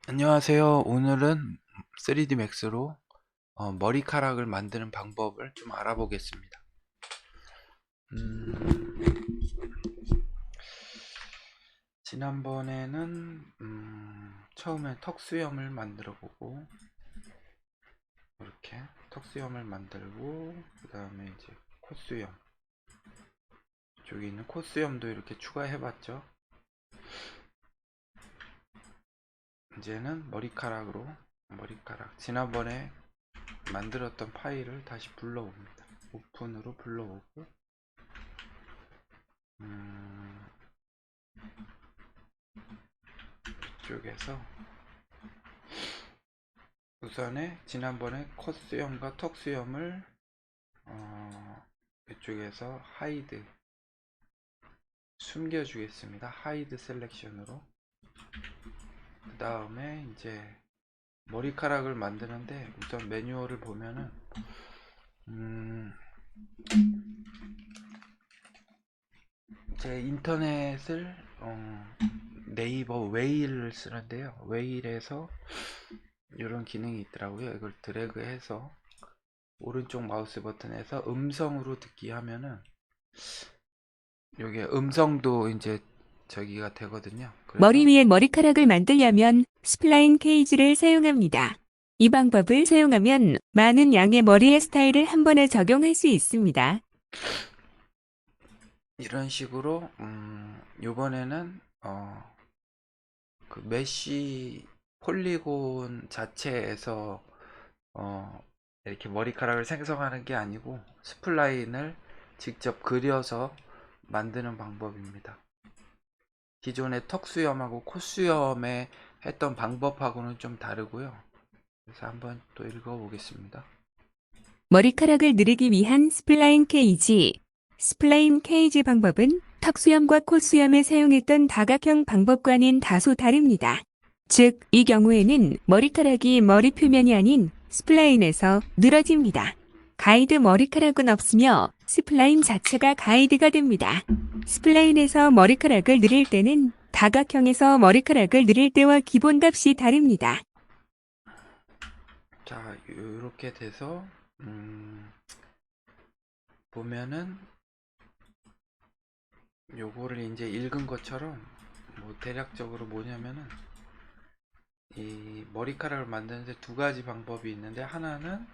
안녕하세요. 오늘은 3D 맥스로 머리카락을 만드는 방법을 좀 알아보겠습니다. 지난번에는 처음에 턱수염을 만들어 보고, 이렇게 턱수염을 만들고, 그 다음에 이제 콧수염, 저기 있는 콧수염도 이렇게 추가해 봤죠. 이제는 머리카락 지난번에 만들었던 파일을 다시 불러옵니다. 오픈으로 불러오고, 이쪽에서 우선에 지난번에 콧수염과 턱수염을 이쪽에서 하이드 숨겨주겠습니다. 하이드 셀렉션으로. 그 다음에 이제 머리카락을 만드는데, 우선 매뉴얼을 보면은 제 인터넷을 네이버 웨일을 쓰는데요. 웨일에서 이런 기능이 있더라고요. 이걸 드래그해서 오른쪽 마우스 버튼에서 음성으로 듣기 하면은 여기 음성도 이제 저기가 되거든요. 머리 그래서 위에 머리카락을 만들려면 스플라인 케이지를 사용합니다. 이 방법을 사용하면 많은 양의 머리의 스타일을 한 번에 적용할 수 있습니다. 이런 식으로 요번에는 그 메쉬 폴리곤 자체에서 이렇게 머리카락을 생성하는 게 아니고 스플라인을 직접 그려서 만드는 방법입니다. 기존의 턱수염하고 콧수염에 했던 방법하고는 좀 다르고요. 그래서 한번 또 읽어보겠습니다. 머리카락을 누르기 위한 스플라인 케이지. 스플라인 케이지 방법은 턱수염과 콧수염에 사용했던 다각형 방법과는 다소 다릅니다. 즉, 이 경우에는 머리카락이 머리 표면이 아닌 스플라인에서 늘어집니다. 가이드 머리카락은 없으며 스플라인 자체가 가이드가 됩니다. 스플라인에서 머리카락을 늘릴 때는 다각형에서 머리카락을 늘릴 때와 기본값이 다릅니다. 자, 이렇게 돼서 보면은 요거를 이제 읽은 것처럼 뭐 대략적으로 뭐냐면은 이 머리카락을 만드는데 두 가지 방법이 있는데, 하나는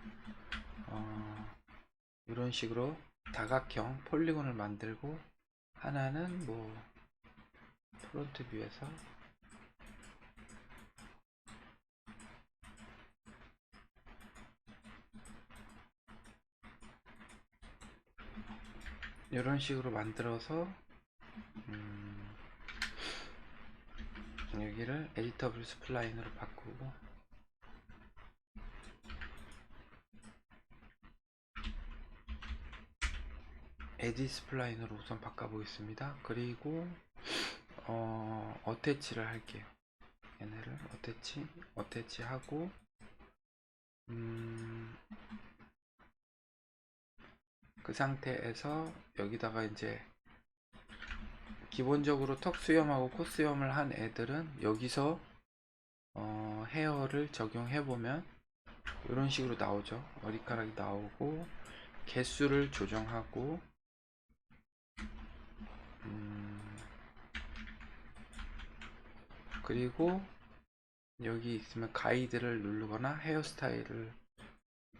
이런 식으로 다각형 폴리곤을 만들고, 하나는 뭐 프론트 뷰에서 이런 식으로 만들어서 여기를 에디터블 스플라인으로 바꾸고, 에디 스플라인으로 우선 바꿔보겠습니다. 그리고 어태치를 할게요. 얘네를 어태치 하고, 그 상태에서 여기다가 이제 기본적으로 턱수염하고 콧수염을 한 애들은 여기서 헤어를 적용해보면 이런 식으로 나오죠. 머리카락이 나오고, 개수를 조정하고, 그리고 여기 있으면 가이드를 누르거나 헤어스타일을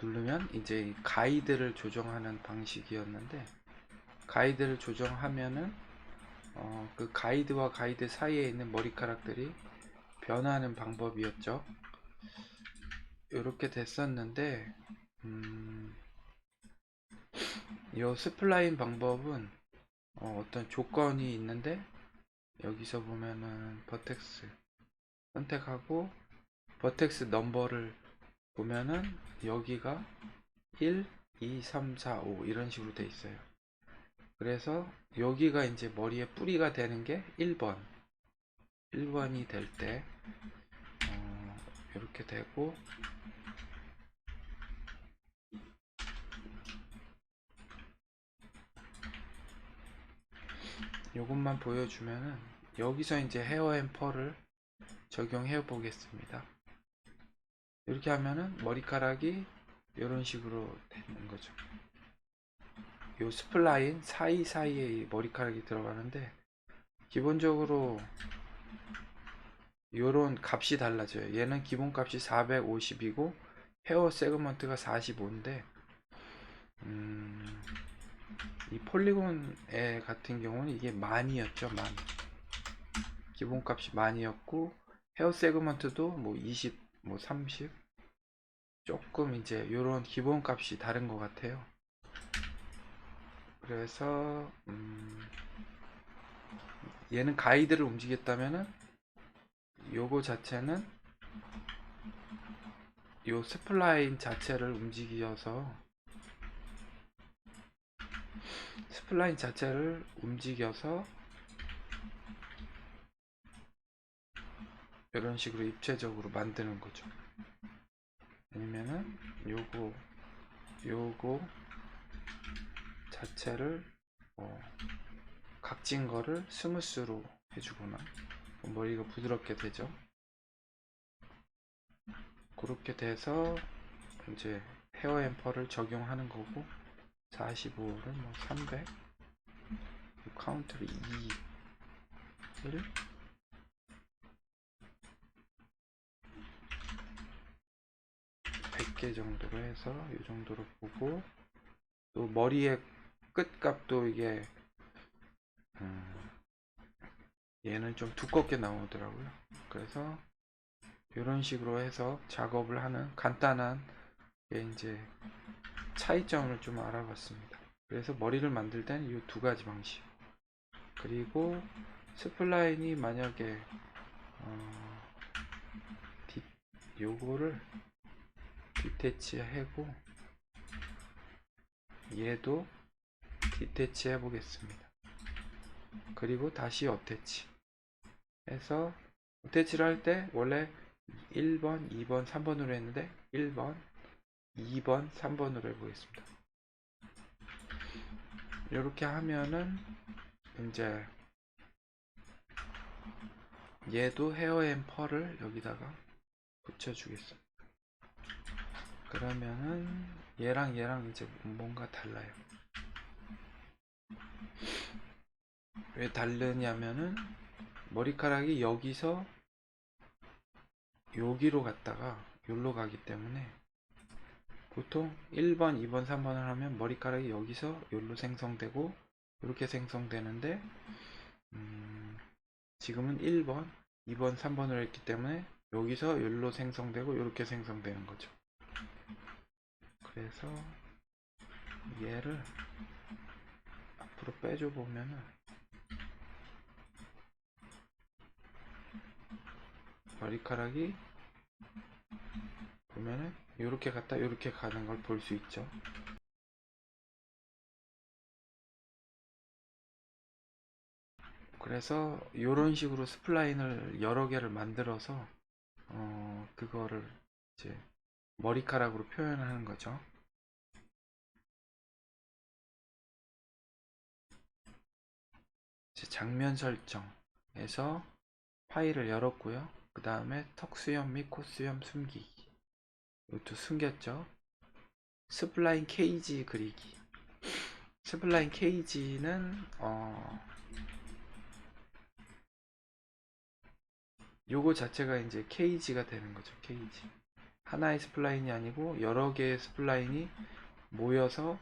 누르면 이제 가이드를 조정하는 방식이었는데, 가이드를 조정하면은 그 가이드와 가이드 사이에 있는 머리카락들이 변하는 방법이었죠. 이렇게 됐었는데, 이 스플라인 방법은 어떤 조건이 있는데, 여기서 보면은 버텍스 선택하고 버텍스 넘버를 보면은 여기가 1, 2, 3, 4, 5 이런 식으로 돼 있어요. 그래서 여기가 이제 머리에 뿌리가 되는 게 1번이 될 때 이렇게 되고, 요것만 보여주면은 여기서 이제 헤어 앰 펄을 적용해 보겠습니다. 이렇게 하면은 머리카락이 이런 식으로 되는 거죠. 요 스플라인 사이사이에 이 머리카락이 들어가는데 기본적으로 요런 값이 달라져요. 얘는 기본값이 450이고 헤어 세그먼트가 45인데 이 폴리곤 애 같은 경우는 이게 만이었죠. 만. 기본값이 만이었고 헤어 세그먼트도 뭐 20, 뭐 30 조금 이제 요런 기본값이 다른 것 같아요. 그래서 얘는 가이드를 움직였다면은 요거 자체는 요 스플라인 자체를 움직여서 이런 식으로 입체적으로 만드는 거죠. 아니면은 요거 자체를 각진 거를 스무스로 해주거나 머리가 부드럽게 되죠. 그렇게 돼서 이제 헤어 앰퍼를 적용하는 거고 45를 뭐 300 카운트를 2 1 100개 정도로 해서 이 정도로 보고 또 머리의 끝값도 이게 얘는 좀 두껍게 나오더라고요. 그래서 이런 식으로 해서 작업을 하는 간단한 이제 차이점을 좀 알아봤습니다. 그래서 머리를 만들 때는 이 두 가지 방식. 그리고 스플라인이 만약에 요거를 디태치하고 얘도 디태치 해 보겠습니다. 그리고 다시 어태치 해서 어태치를 할 때 원래 1번, 2번, 3번으로 했는데 1번, 2번, 3번으로 해보겠습니다. 이렇게 하면은 이제 얘도 헤어 앤 펄을 여기다가 붙여주겠습니다. 그러면은 얘랑 이제 뭔가 달라요. 왜 다르냐면은 머리카락이 여기서 여기로 갔다가 여기로 가기 때문에 보통 1번, 2번, 3번을 하면 머리카락이 여기서 여기로 생성되고 이렇게 생성되는데 지금은 1번, 2번, 3번으로 했기 때문에 여기서 여기로 생성되고 이렇게 생성되는 거죠. 그래서 얘를 앞으로 빼줘 보면은 머리카락이 보면은 이렇게 갔다 이렇게 가는 걸 볼 수 있죠. 그래서 이런 식으로 스플라인을 여러 개를 만들어서 그거를 이제 머리카락으로 표현하는 거죠. 이제 장면 설정에서 파일을 열었고요. 그 다음에 턱수염 및 콧수염 숨기기. 이것도 숨겼죠. 스플라인 케이지 그리기. 스플라인 케이지는 요거 자체가 이제 케이지가 되는 거죠. 케이지. 하나의 스플라인이 아니고 여러 개의 스플라인이 모여서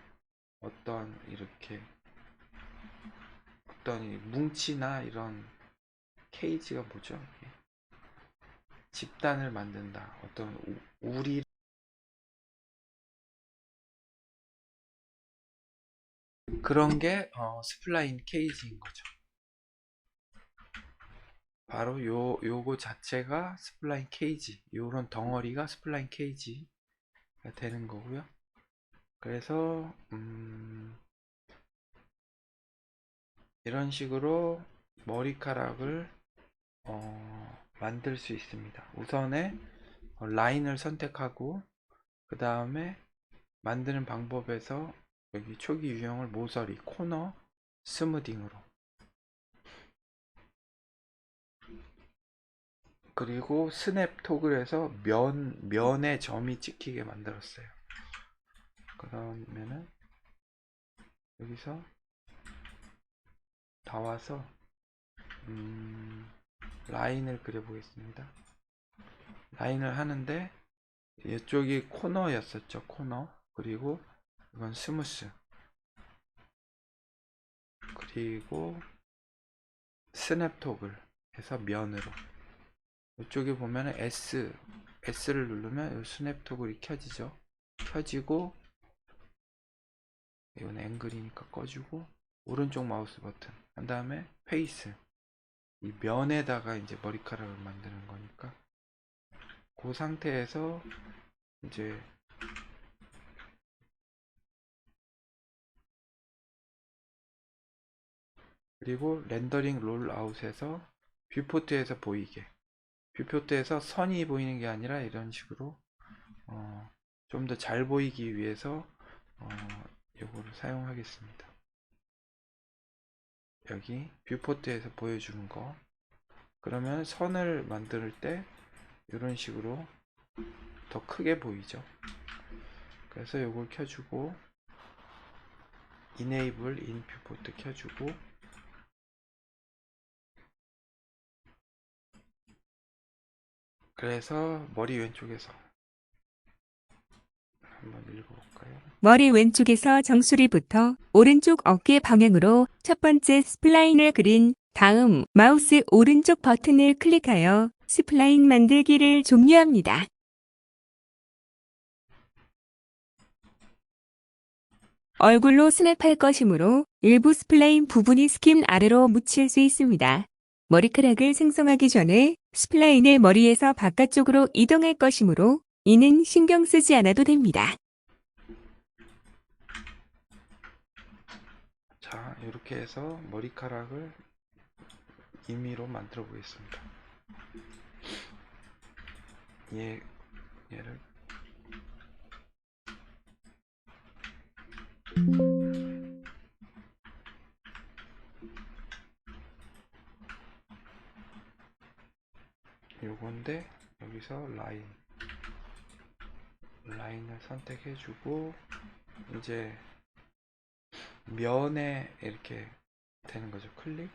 어떤 이렇게 어떤 뭉치나 이런 케이지가 뭐죠? 집단을 만든다. 어떤 우리 그런 게 스플라인 케이지인 거죠. 바로 요거 자체가 스플라인 케이지. 요런 덩어리가 스플라인 케이지가 되는 거고요. 그래서 이런 식으로 머리카락을 만들 수 있습니다. 우선에 라인을 선택하고 그 다음에 만드는 방법에서 여기 초기 유형을 모서리, 코너, 스무딩으로 그리고 스냅 톡을 해서 면에 점이 찍히게 만들었어요. 그러면은 여기서 나와서 라인을 그려보겠습니다. 라인을 하는데 이쪽이 코너였었죠. 코너. 그리고 이건 스무스. 그리고 스냅톡을 해서 면으로. 이쪽에 보면은 S를 누르면 이 스냅톡이 켜지죠. 켜지고 이건 앵글이니까 꺼주고 오른쪽 마우스 버튼 한 다음에 페이스. 이 면에다가 이제 머리카락을 만드는 거니까 그 상태에서 이제 그리고 렌더링 롤아웃에서 뷰포트에서 보이게, 뷰포트에서 선이 보이는 게 아니라 이런 식으로 좀 더 잘 보이기 위해서 요거를 사용하겠습니다. 여기 뷰포트에서 보여주는 거. 그러면 선을 만들 때 이런 식으로 더 크게 보이죠. 그래서 요걸 켜주고 Enable in Viewport 켜주고 그래서 머리 왼쪽에서 한번 읽어볼까요? 머리 왼쪽에서 정수리부터 오른쪽 어깨 방향으로 첫 번째 스플라인을 그린 다음 마우스 오른쪽 버튼을 클릭하여 스플라인 만들기를 종료합니다. 얼굴로 스냅할 것이므로 일부 스플라인 부분이 스킨 아래로 묻힐 수 있습니다. 머리카락을 생성하기 전에 스플라인의 머리에서 바깥쪽으로 이동할 것이므로 이는 신경 쓰지 않아도 됩니다. 자, 이렇게 해서 머리카락을 임의로 만들어 보겠습니다. 얘를 요건데 여기서 라인을 선택해 주고 이제 면에 이렇게 되는 거죠. 클릭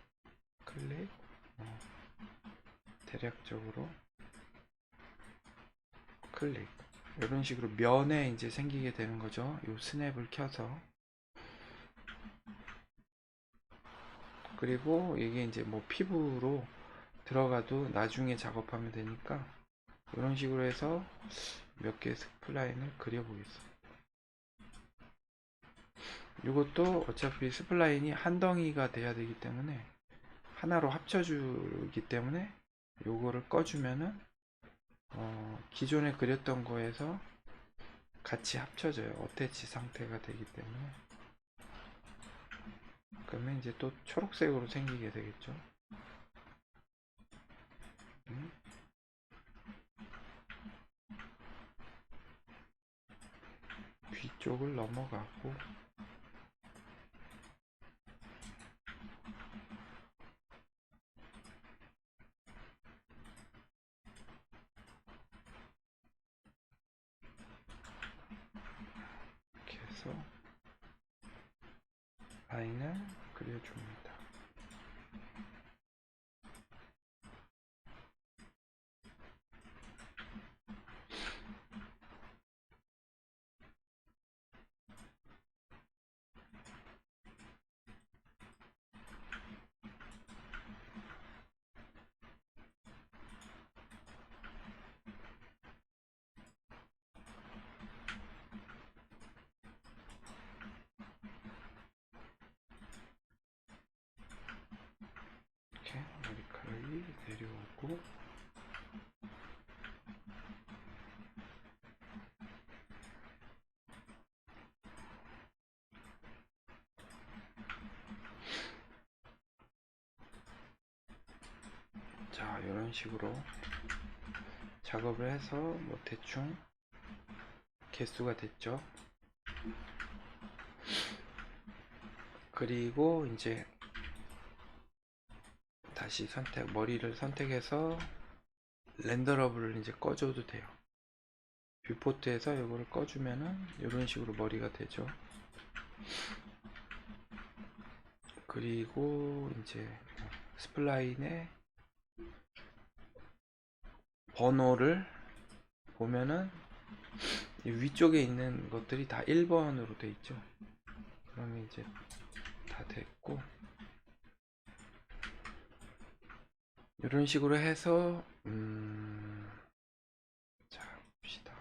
대략적으로 클릭 이런 식으로 면에 이제 생기게 되는 거죠. 요 스냅을 켜서 그리고 이게 이제 뭐 피부로 들어가도 나중에 작업하면 되니까 이런 식으로 해서 몇 개의 스플라인을 그려보겠습니다. 이것도 어차피 스플라인이 한 덩이가 돼야 되기 때문에 하나로 합쳐주기 때문에 요거를 꺼주면은 기존에 그렸던 거에서 같이 합쳐져요. 어태치 상태가 되기 때문에 그러면 이제 또 초록색으로 생기게 되겠죠. 뒤쪽을 넘어가고 이렇게 해서 라인을 그려줍니다. 이렇게 머리카락이 내려오고 자 이런 식으로 작업을 해서 뭐 대충 개수가 됐죠. 그리고 이제 다시 머리를 선택해서 렌더러블을 이제 꺼줘도 돼요. 뷰포트에서 이거를 꺼주면은 이런 식으로 머리가 되죠. 그리고 이제 스플라인의 번호를 보면은 이 위쪽에 있는 것들이 다 1번으로 돼 있죠. 그러면 이제 다 됐고, 이런 식으로 해서 자 봅시다.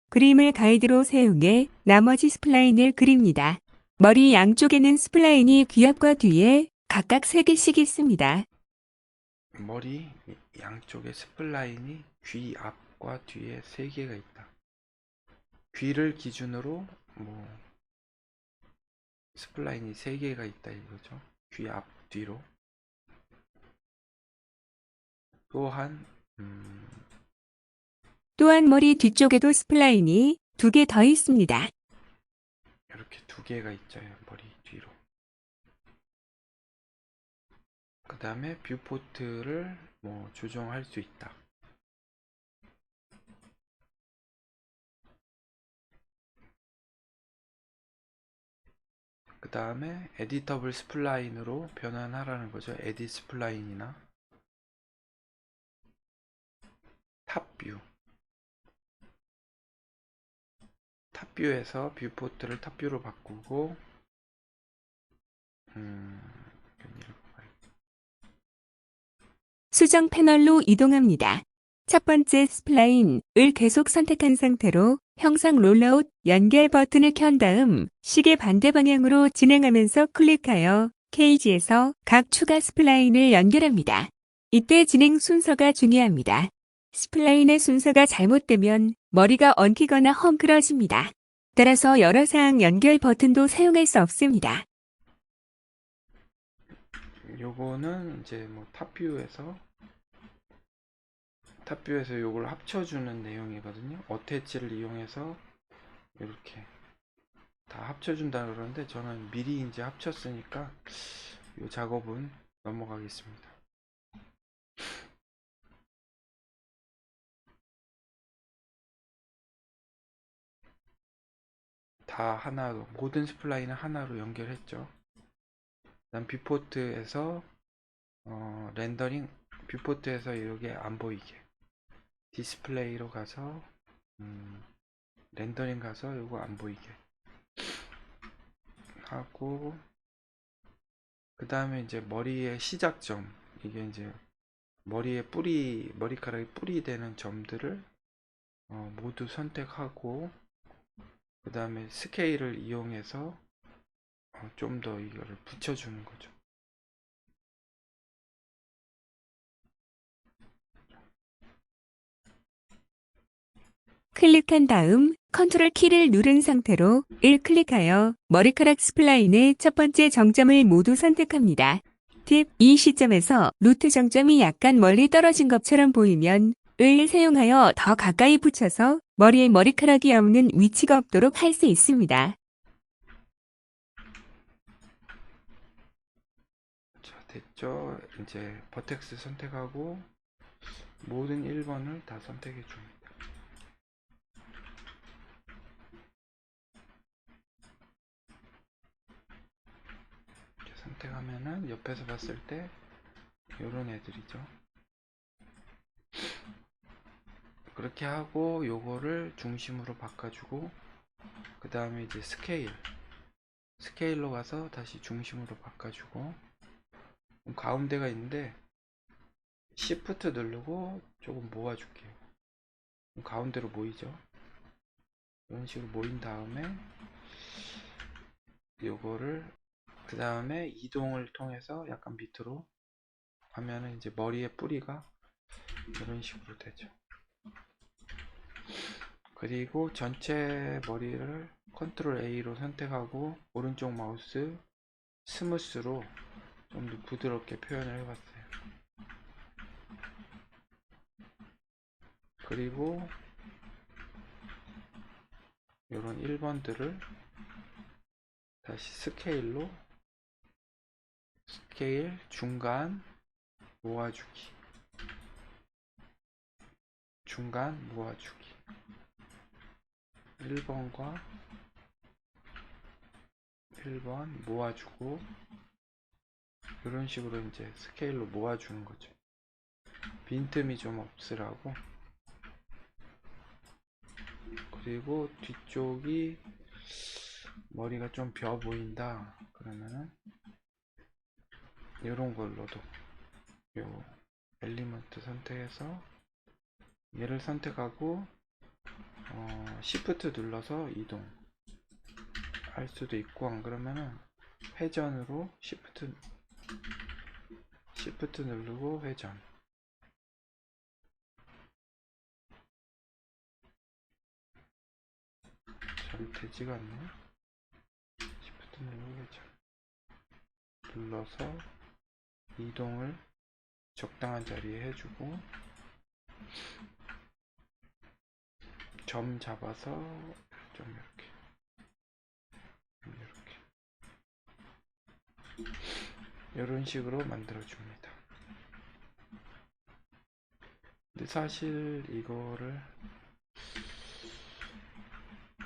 그림을 가이드로 사용해 나머지 스플라인을 그립니다. 머리 양쪽에는 스플라인이 귀 앞과 뒤에 각각 3개씩 있습니다. 머리 양쪽에 스플라인이 귀 앞과 뒤에 3개가 있다. 귀를 기준으로 뭐 스플라인이 3개가 있다 이거죠. 귀 앞, 뒤로. 또한 또한 머리 뒤쪽에도 스플라인이 2개 더 있습니다. 이렇게 2개가 있죠. 머리 뒤로. 그 다음에 뷰포트를 뭐 조정할 수 있다. 그 다음에 에디터블 스플라인으로 변환하라는 거죠. 에디 스플라인이나 탑뷰. 탑뷰에서 뷰포트를 탑뷰로 바꾸고 수정 패널로 이동합니다. 첫 번째 스플라인을 계속 선택한 상태로 형상 롤아웃 연결 버튼을 켠 다음 시계 반대 방향으로 진행하면서 클릭하여 케이지에서 각 추가 스플라인을 연결합니다. 이때 진행 순서가 중요합니다. 스플라인의 순서가 잘못되면 머리가 엉키거나 헝클어집니다. 따라서 여러 사항 연결 버튼도 사용할 수 없습니다. 요거는 이제 뭐 탑뷰에서 요걸 합쳐주는 내용이거든요. 어태치를 이용해서 이렇게 다 합쳐준다 그러는데 저는 미리 이제 합쳤으니까 이 작업은 넘어가겠습니다. 다 하나로, 모든 스플라인을 하나로 연결했죠. 그다음 뷰포트에서 렌더링, 뷰포트에서 여기 안 보이게 디스플레이로 가서 렌더링 가서 요거 안 보이게 하고, 그 다음에 이제 머리의 시작점, 이게 이제 머리카락이 뿌리 되는 점들을 모두 선택하고, 그 다음에 스케일을 이용해서 좀 더 이거를 붙여주는 거죠. 클릭한 다음 컨트롤 키를 누른 상태로 1 클릭하여 머리카락 스플라인의 첫 번째 정점을 모두 선택합니다. 팁, 이 시점에서 루트 정점이 약간 멀리 떨어진 것처럼 보이면 을 사용하여 더 가까이 붙여서 머리에 머리카락이 없는 위치가 없도록 할 수 있습니다. 자, 됐죠? 이제 버텍스 선택하고 모든 1번을 다 선택해 줍니다. 이렇게 선택하면은 옆에서 봤을 때 요런 애들이죠. 그렇게 하고 요거를 중심으로 바꿔주고, 그 다음에 이제 스케일로 가서 다시 중심으로 바꿔주고, 가운데가 있는데 Shift 누르고 조금 모아줄게요. 가운데로 모이죠. 이런 식으로 모인 다음에 요거를 그 다음에 이동을 통해서 약간 밑으로 하면은 이제 머리의 뿌리가 이런 식으로 되죠. 그리고 전체 머리를 컨트롤 A로 선택하고 오른쪽 마우스 스무스로 좀 더 부드럽게 표현을 해봤어요. 그리고 이런 1번들을 다시 스케일 중간 모아주기 중간 모아주기 1번과 1번 모아주고 이런 식으로 이제 스케일로 모아주는 거죠. 빈틈이 좀 없으라고. 그리고 뒤쪽이 머리가 좀 벼 보인다 그러면은 이런 걸로도 요 엘리먼트 선택해서 얘를 선택하고 Shift 눌러서 이동 할 수도 있고, 안 그러면은 회전으로 Shift 누르고 회전. 잘 되지가 않네. Shift 누르고 회전 눌러서 이동을 적당한 자리에 해주고, 점 잡아서 좀 이렇게 이런 식으로 만들어 줍니다. 근데 사실 이거를,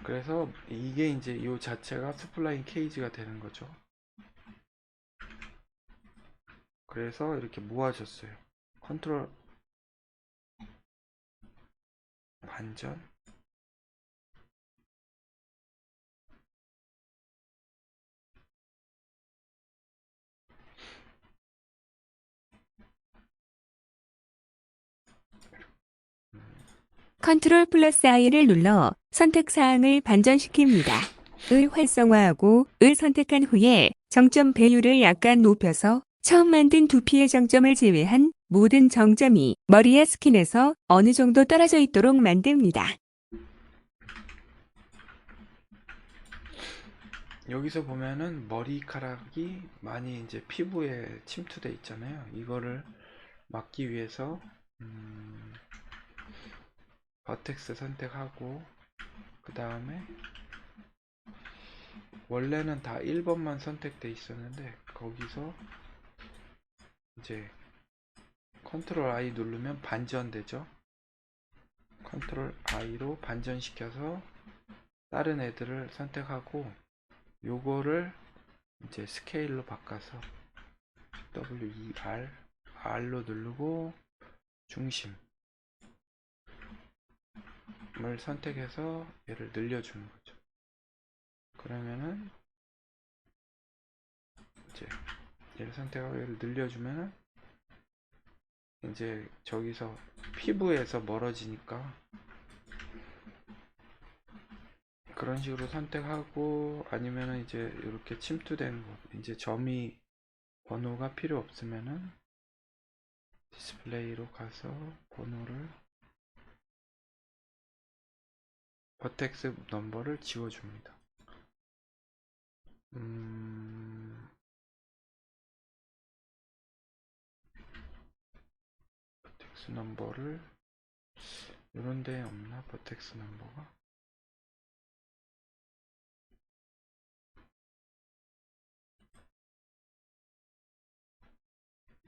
그래서 이게 이제 이 자체가 스플라인 케이지가 되는 거죠. 그래서 이렇게 모아졌어요. 컨트롤 반전. 컨트롤 플러스 I를 눌러 선택 사항을 반전시킵니다. 을 활성화하고 을 선택한 후에 정점 배율을 약간 높여서 처음 만든 두피의 정점을 제외한 모든 정점이 머리의 스킨에서 어느 정도 떨어져 있도록 만듭니다. 여기서 보면은 머리카락이 많이 이제 피부에 침투돼 있잖아요. 이거를 막기 위해서 버텍스 선택하고, 그 다음에 원래는 다 1번만 선택돼 있었는데 거기서 이제 컨트롤 I 누르면 반전되죠. 컨트롤 I로 반전시켜서 다른 애들을 선택하고, 요거를 이제 스케일로 바꿔서 WER R로 누르고 중심을 선택해서 얘를 늘려주는 거죠. 그러면은 이제 얘를 선택하고 얘를 늘려주면은 이제 저기서 피부에서 멀어지니까 그런 식으로 선택하고, 아니면은 이제 이렇게 침투되는 거, 이제 점이 번호가 필요 없으면은 디스플레이로 가서 번호를, 버텍스 넘버를 지워줍니다. 버텍스 넘버를 이런 데 없나? 버텍스 넘버가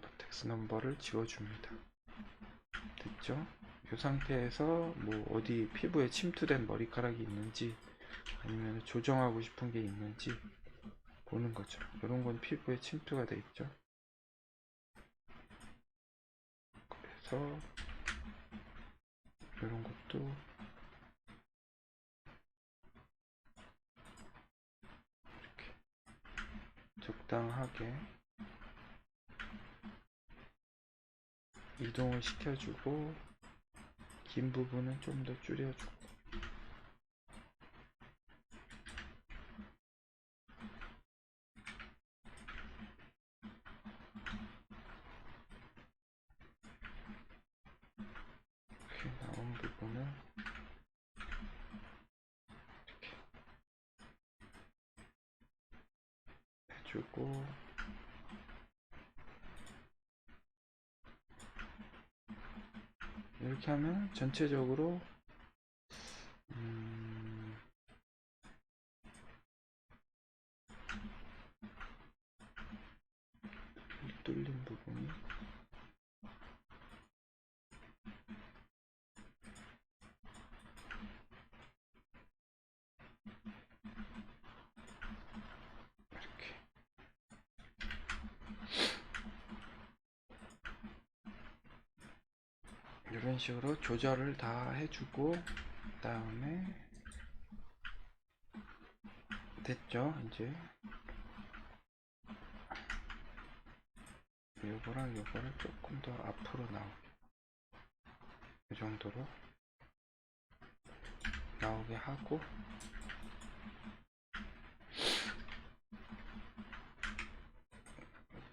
버텍스 넘버를 지워줍니다. 됐죠? 이 상태에서 뭐 어디 피부에 침투된 머리카락이 있는지, 아니면 조정하고 싶은 게 있는지 보는 거죠. 이런 건 피부에 침투가 돼 있죠. 그래서 이런 것도 이렇게 적당하게 이동을 시켜주고, 긴 부분은 좀 더 줄여주고. 이렇게 나온 부분을 이렇게 해주고, 이렇게 하면 전체적으로 뚫린 부분이 이런 식으로 조절을 다 해주고, 그 다음에 됐죠. 이제 요거랑 요거를 조금 더 앞으로 나오게, 이 정도로 나오게 하고,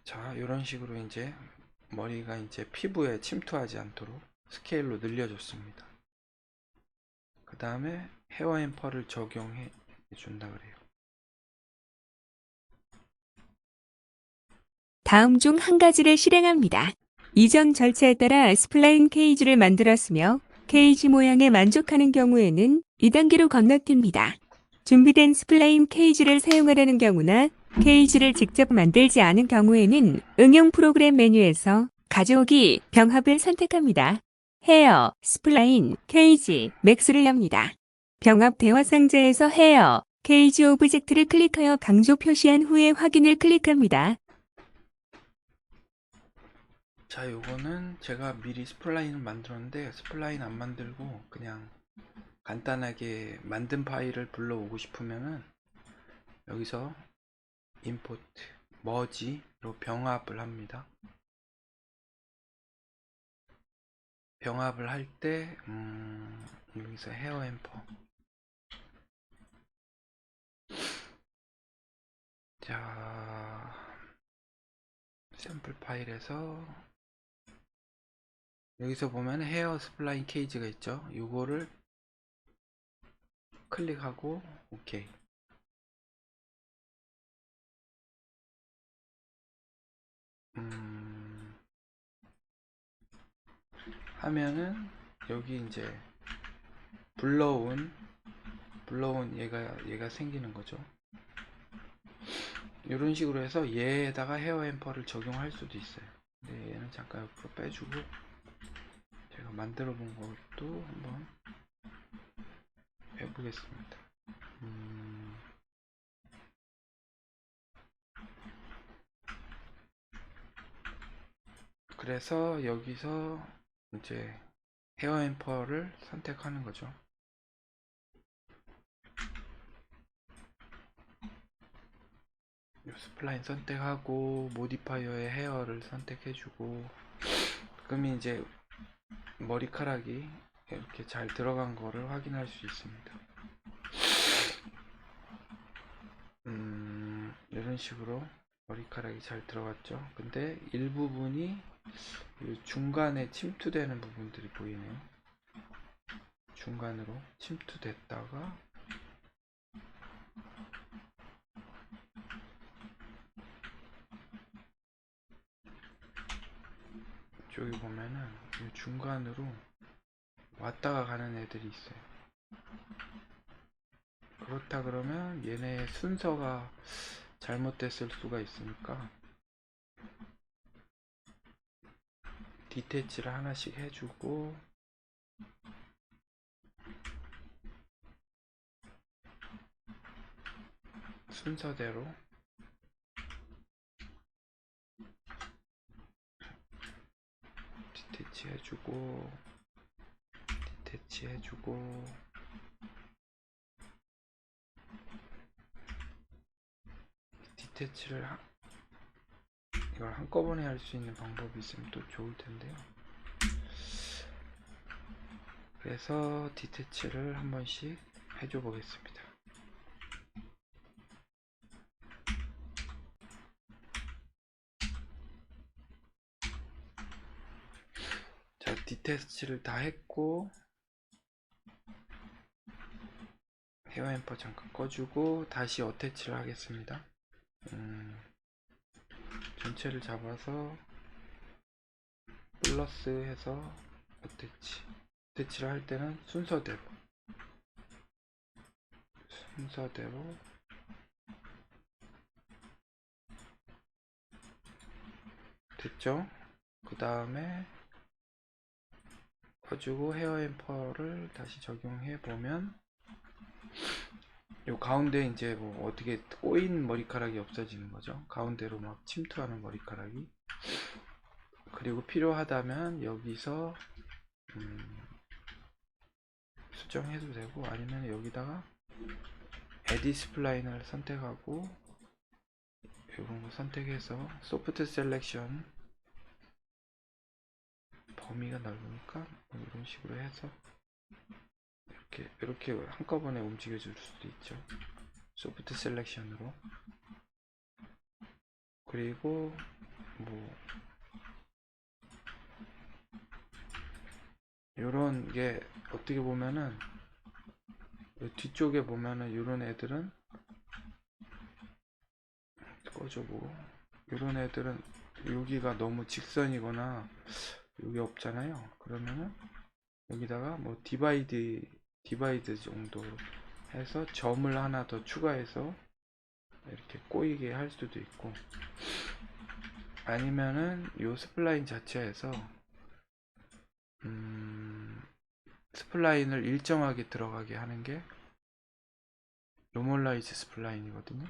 자, 이런 식으로 이제 머리가 이제 피부에 침투하지 않도록 스케일로 늘려줬습니다. 그 다음에 헤어 앰퍼를 적용해 준다 그래요. 다음 중 한 가지를 실행합니다. 이전 절차에 따라 스플라인 케이지를 만들었으며 케이지 모양에 만족하는 경우에는 2단계로 건너뜁니다. 준비된 스플라인 케이지를 사용하려는 경우나 케이지를 직접 만들지 않은 경우에는 응용 프로그램 메뉴에서 가져오기 병합을 선택합니다. 헤어, 스플라인, 케이지, 맥스를 엽니다. 병합 대화 상자에서 헤어, 케이지 오브젝트를 클릭하여 강조 표시한 후에 확인을 클릭합니다. 자, 요거는 제가 미리 스플라인을 만들었는데 스플라인 안 만들고 그냥 간단하게 만든 파일을 불러오고 싶으면은 여기서 임포트 머지로 병합을 합니다. 병합을 할 때 여기서 헤어 앰퍼, 자, 샘플 파일에서 여기서 보면 헤어 스플라인 케이지가 있죠. 요거를 클릭하고 오케이. 하면은 여기 이제 불러온 얘가 생기는 거죠. 이런 식으로 해서 얘에다가 헤어 앰퍼를 적용할 수도 있어요. 근데 얘는 잠깐 옆으로 빼주고 제가 만들어 본 것도 한번 해보겠습니다. 그래서 여기서 이제 헤어 앰퍼를 선택하는 거죠. 스플라인 선택하고 모디파이어의 헤어를 선택해주고, 그럼 이제 머리카락이 이렇게 잘 들어간 거를 확인할 수 있습니다. 이런 식으로 머리카락이 잘 들어갔죠. 근데 일부분이 중간에 침투되는 부분들이 보이네요. 중간으로 침투됐다가 저기 보면은 이 중간으로 왔다가 가는 애들이 있어요. 그렇다 그러면 얘네 순서가 잘못됐을 수가 있으니까 디태치를 하나씩 해주고, 순서대로 디태치 해주고, 디태치 해주고, 디태치를 이걸 한꺼번에 할 수 있는 방법이 있으면 또 좋을 텐데요. 그래서 디태치를 한 번씩 해줘 보겠습니다. 자, 디태치를 다 했고 헤어 앰퍼 잠깐 꺼주고 다시 어태치를 하겠습니다. 전체를 잡아서 플러스 해서 어태치를 할 때는 순서대로 됐죠? 그 다음에 꺼주고 헤어 앰퍼를 다시 적용해 보면 요 가운데 이제 뭐 어떻게 꼬인 머리카락이 없어지는 거죠. 가운데로 막 침투하는 머리카락이. 그리고 필요하다면 여기서 수정해도 되고, 아니면 여기다가 에디 스플라인을 선택하고 이런 거 선택해서 소프트 셀렉션, 범위가 넓으니까 뭐 이런 식으로 해서 이렇게 한꺼번에 움직여 줄 수도 있죠. 소프트 셀렉션으로. 그리고 뭐 요런 게 어떻게 보면은 뒤쪽에 보면은 요런 애들은 꺼져보고, 요런 애들은 여기가 너무 직선이거나 여기 없잖아요. 그러면은 여기다가 뭐 디바이드 정도 해서 점을 하나 더 추가해서 이렇게 꼬이게 할 수도 있고, 아니면은 요 스플라인 자체에서 스플라인을 일정하게 들어가게 하는 게 노멀라이즈 스플라인이거든요.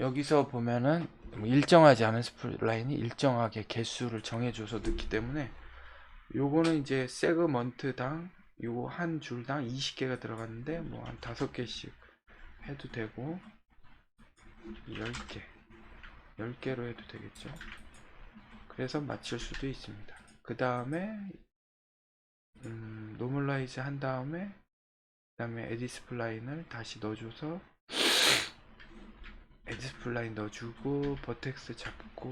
여기서 보면은 일정하지 않은 스플라인이 일정하게 개수를 정해줘서 넣기 때문에, 요거는 이제 세그먼트당 요거 한 줄당 20개가 들어갔는데 뭐 한 5개씩 해도 되고, 10개로 해도 되겠죠. 그래서 맞출 수도 있습니다. 그 다음에 노멀라이즈 한 다음에 그 다음에 에디 스플라인을 다시 넣어줘서 에디 스플라인 넣어주고, 버텍스 잡고,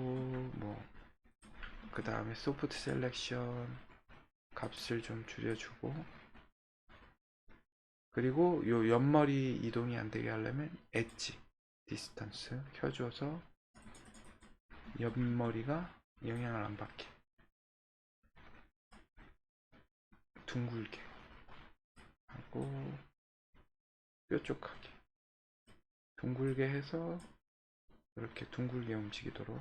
뭐 그 다음에 소프트 셀렉션 값을 좀 줄여주고, 그리고 요 옆머리 이동이 안되게 하려면 엣지 디스턴스 켜줘서 옆머리가 영향을 안 받게, 둥글게 하고 뾰족하게 둥글게 해서 이렇게 둥글게 움직이도록,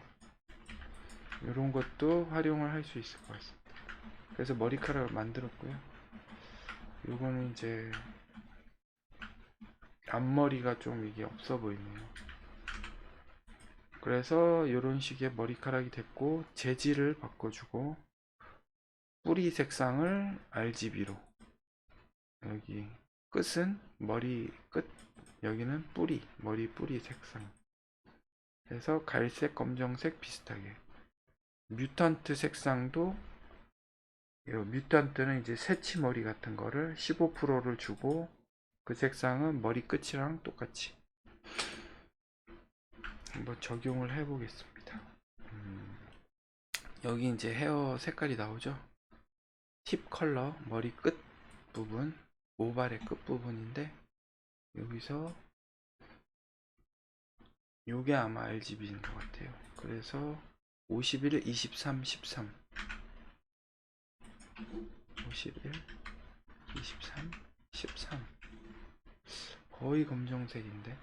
이런 것도 활용을 할 수 있을 것 같습니다. 그래서 머리카락을 만들었고요. 요거는 이제 앞머리가 좀 이게 없어 보이네요. 그래서 이런 식의 머리카락이 됐고, 재질을 바꿔주고, 뿌리 색상을 RGB로, 여기 끝은 머리 끝, 여기는 머리 뿌리 색상 해서 갈색, 검정색 비슷하게. 뮤턴트 색상도, 뮤턴트는 이제 새치머리 같은 거를 15%를 주고, 그 색상은 머리 끝이랑 똑같이 한번 적용을 해 보겠습니다. 여기 이제 헤어 색깔이 나오죠. 팁 컬러, 머리 끝 부분, 모발의 끝 부분인데, 여기서 요게 아마 RGB인 것 같아요. 그래서 51, 23, 13 51, 23, 13 거의 검정색인데,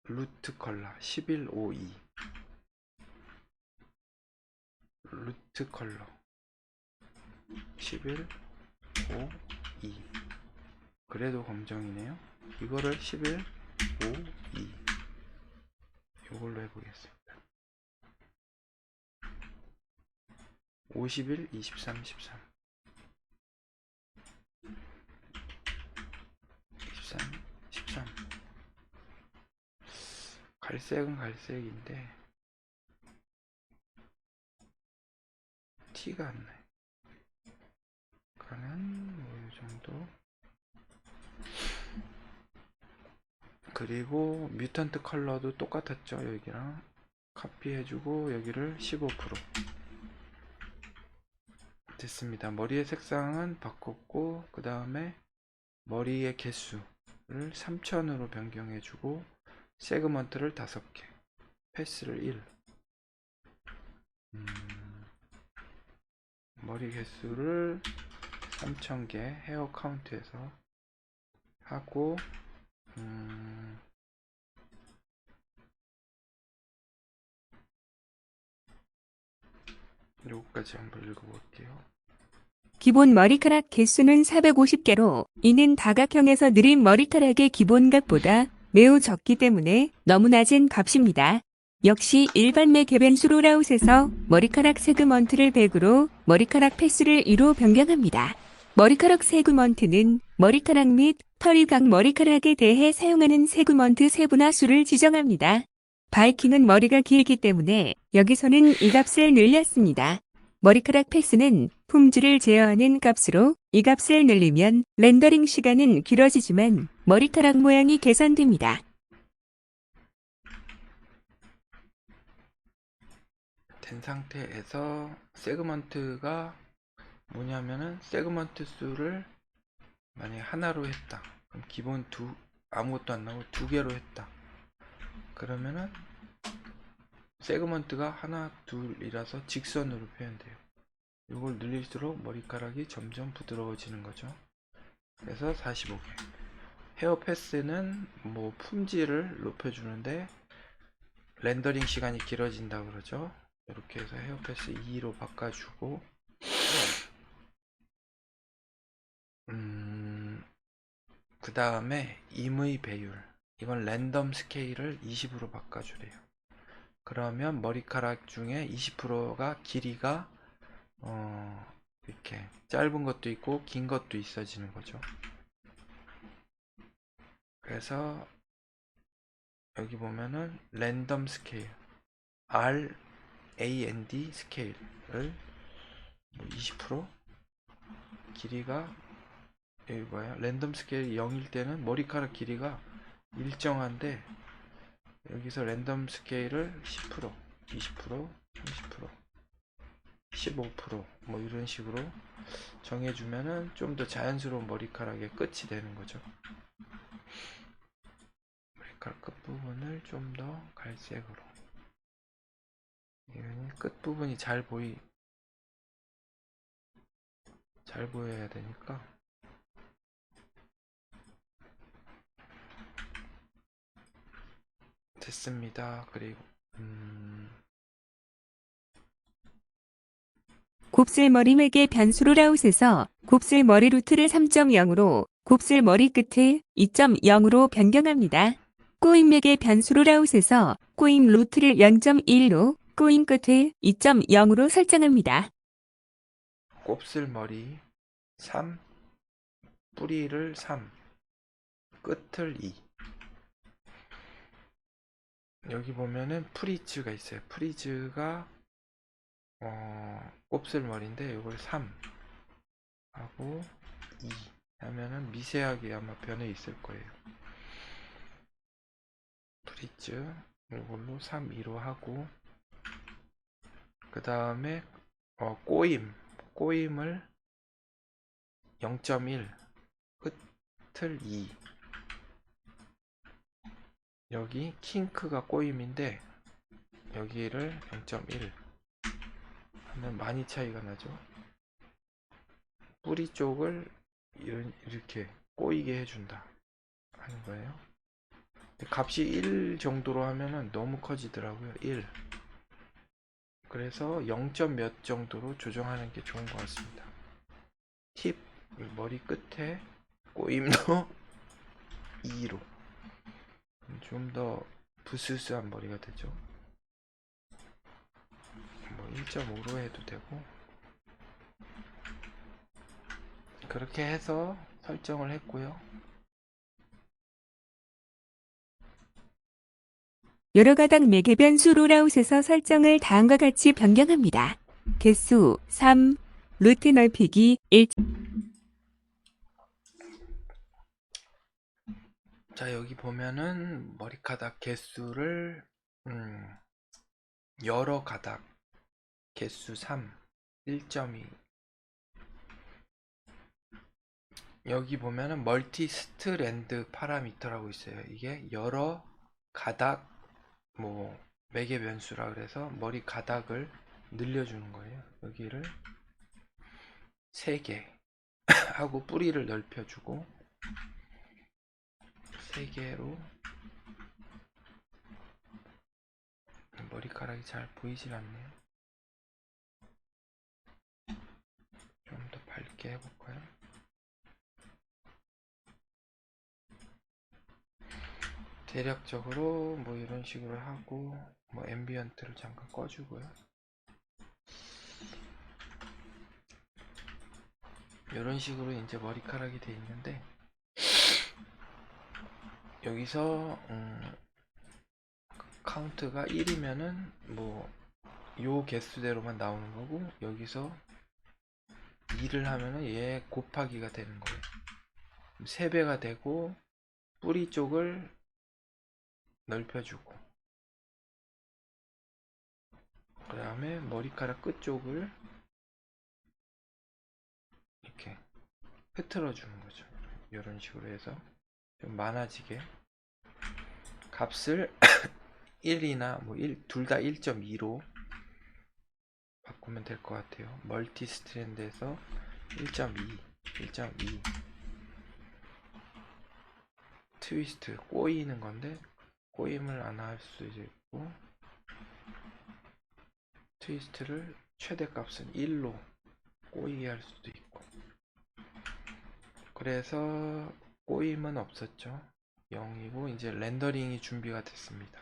루트 컬러 11, 5, 2 루트 컬러 11, 5, 2 그래도 검정이네요. 이거를 11, 5, 2 이걸로 해보겠습니다. 51, 23, 13 13, 13 갈색은 갈색인데 티가 안 나요. 그러면 뭐 이 정도. 그리고 뮤턴트 컬러도 똑같았죠. 여기랑 카피해주고 여기를 15% 됐습니다. 머리의 색상은 바꿨고, 그 다음에 머리의 개수를 3000으로 변경해주고, 세그먼트를 5개, 패스를 1. 머리 개수를 3000개 헤어 카운트에서 하고, 요거까지 한번 읽어볼게요. 기본 머리카락 개수는 450개로, 이는 다각형에서 느린 머리카락의 기본각보다 매우 적기 때문에 너무 낮은 값입니다. 역시 일반 맥의 변수로 라웃에서 머리카락 세그먼트를 100으로 머리카락 패스를 2로 변경합니다. 머리카락 세그먼트는 머리카락 및 털이 각 머리카락에 대해 사용하는 세그먼트 세분화 수를 지정합니다. 바이킹은 머리가 길기 때문에 여기서는 이 값을 늘렸습니다. 머리카락 패스는 품질을 제어하는 값으로 이 값을 늘리면 렌더링 시간은 길어지지만 머리카락 모양이 개선됩니다. 된 상태에서 세그먼트가 뭐냐면은 세그먼트 수를 만약에 하나로 했다. 그럼 기본 아무것도 안 나오고 2개로 했다. 그러면은 세그먼트가 하나, 둘이라서 직선으로 표현돼요. 이걸 늘릴수록 머리카락이 점점 부드러워지는 거죠. 그래서 45개. 헤어 패스는 뭐 품질을 높여주는데 렌더링 시간이 길어진다 그러죠. 이렇게 해서 헤어 패스 2로 바꿔주고 그 다음에 임의 배율, 이건 랜덤 스케일을 20으로 바꿔주래요. 그러면 머리카락 중에 20%가 길이가 이렇게 짧은 것도 있고 긴 것도 있어지는 거죠. 그래서 여기 보면은 랜덤 스케일 RAND 스케일을 20% 길이가 여기 뭐야? 랜덤 스케일이 0일 때는 머리카락 길이가 일정한데 여기서 랜덤 스케일을 10%, 20%, 30%, 15% 이런 식으로 정해주면은 좀 더 자연스러운 머리카락의 끝이 되는 거죠. 머리카락 끝부분을 좀 더 갈색으로. 이거는 끝부분이 잘 보여야 되니까 됐습니다. 그리고 곱슬머리 맥의 변수로 라웃에서 곱슬머리 루트를 3.0으로 곱슬머리 끝을 2.0으로 변경합니다. 꼬임 맥의 변수로 라웃에서 꼬임 루트를 0.1로 꼬임 끝을 2.0으로 설정합니다. 곱슬머리 3, 뿌리를 3, 끝을 2. 여기 보면은 프리즈가 있어요. 프리즈가 곱슬머리인데 이걸 3 하고 2 하면은 미세하게 아마 변해 있을 거예요. 프리즈 이걸로 3, 2로 하고 그 다음에 꼬임을 0.1 끝을 2. 여기 킹크가 꼬임인데 여기를 0.1 하면 많이 차이가 나죠. 뿌리 쪽을 이렇게 꼬이게 해준다 하는 거예요. 값이 1 정도로 하면은 너무 커지더라고요. 1. 그래서 0. 몇 정도로 조정하는 게 좋은 것 같습니다. 팁, 머리 끝에 꼬임도 2로 좀 더 부스스한 머리가 되죠. 1.5로 해도 되고 그렇게 해서 설정을 했고요. 여러 가닥 맥의 변수로 라웃에서 설정을 다음과 같이 변경합니다. 개수 3, 루트 넓히기 1. 자, 여기 보면은 머리카락 개수를 여러 가닥 개수 3, 1.2. 여기 보면은 멀티 스트랜드 파라미터라고 있어요. 이게 여러 가닥 맥의 변수라 그래서 머리 가닥을 늘려주는 거예요. 여기를 3개 하고 뿌리를 넓혀주고 3개로 머리카락이 잘 보이질 않네요. 좀 더 밝게 해볼까요? 대략적으로 뭐 이런 식으로 하고 뭐 앰비언트를 잠깐 꺼주고요. 이런 식으로 이제 머리카락이 돼 있는데 여기서 카운트가 1이면은 뭐 요 개수대로만 나오는 거고 여기서 2를 하면은 얘 곱하기가 되는 거예요. 3배가 되고 뿌리 쪽을 넓혀주고 그 다음에 머리카락 끝 쪽을 이렇게 흐트러 주는 거죠. 이런 식으로 해서 좀 많아지게 값을 1이나 뭐 둘 다 1.2로 바꾸면 될 것 같아요. 멀티 스트랜드에서 1.2 트위스트 꼬이는 건데 꼬임을 안 할 수도 있고 트위스트를 최대값은 1로 꼬이게 할 수도 있고 그래서 꼬임은 없었죠. 0이고 이제 렌더링이 준비가 됐습니다.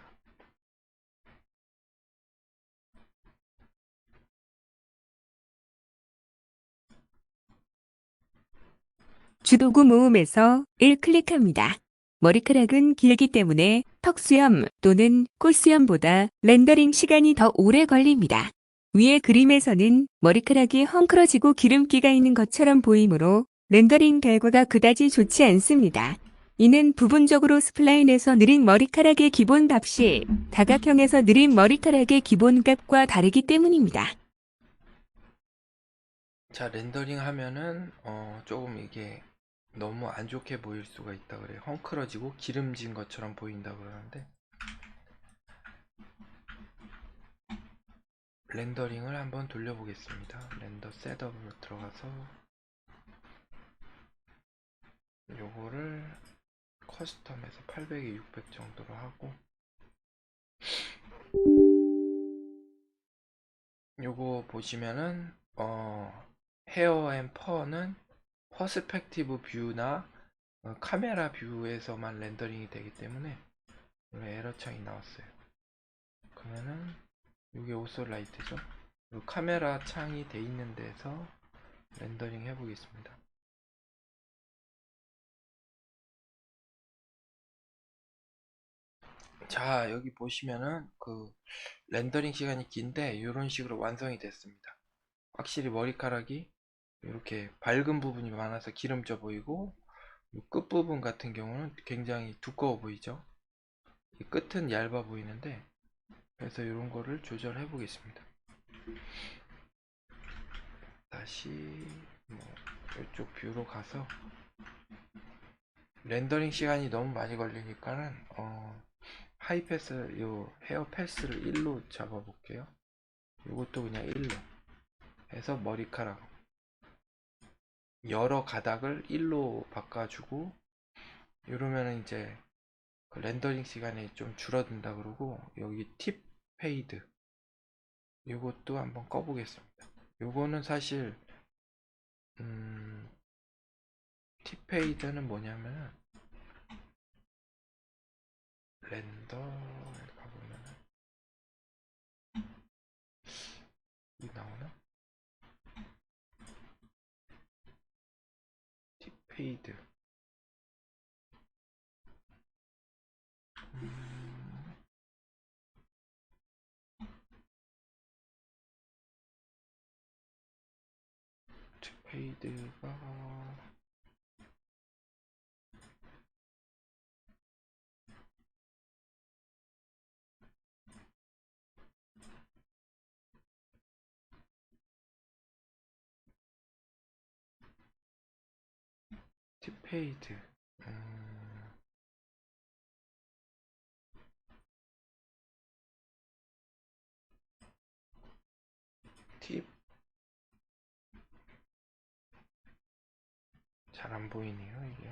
주도구 모음에서 1 클릭합니다. 머리카락은 길기 때문에 턱수염 또는 콧수염보다 렌더링 시간이 더 오래 걸립니다. 위의 그림에서는 머리카락이 헝클어지고 기름기가 있는 것처럼 보이므로 렌더링 결과가 그다지 좋지 않습니다. 이는 부분적으로 스플라인에서 느린 머리카락의 기본 값이 다각형에서 느린 머리카락의 기본 값과 다르기 때문입니다. 자, 렌더링 하면은 조금 이게 너무 안 좋게 보일 수가 있다 그래요. 헝클어지고 기름진 것처럼 보인다 그러는데 렌더링을 한번 돌려보겠습니다. 렌더 셋업으로 들어가서 요거를 커스텀에서 800에 600 정도로 하고 요거 보시면은 헤어 앤 퍼는 퍼스펙티브 뷰나 카메라 뷰에서만 렌더링이 되기 때문에 에러 창이 나왔어요. 그러면은 이게 오솔라이트죠. 카메라 창이 돼 있는 데서 렌더링 해보겠습니다. 자, 여기 보시면은 그 렌더링 시간이 긴데 이런 식으로 완성이 됐습니다. 확실히 머리카락이 이렇게 밝은 부분이 많아서 기름져 보이고 끝부분 같은 경우는 굉장히 두꺼워 보이죠. 이 끝은 얇아 보이는데 그래서 이런 거를 조절해 보겠습니다. 다시 뭐 이쪽 뷰로 가서 렌더링 시간이 너무 많이 걸리니까는 하이패스 요 헤어 패스를 1로 잡아 볼게요. 이것도 그냥 1로 해서 머리카락 여러 가닥을 1로 바꿔주고 이러면 이제 그 렌더링 시간이 좀 줄어든다 그러고 여기 팁 페이드 이것도 한번 꺼보겠습니다. 요거는 사실 팁 페이드는 뭐냐면은 렌더에 가보면은 이 나오나? 팁 페이드 팁 페이드가 팁 페이드 팁 잘 안 보이네요 이게.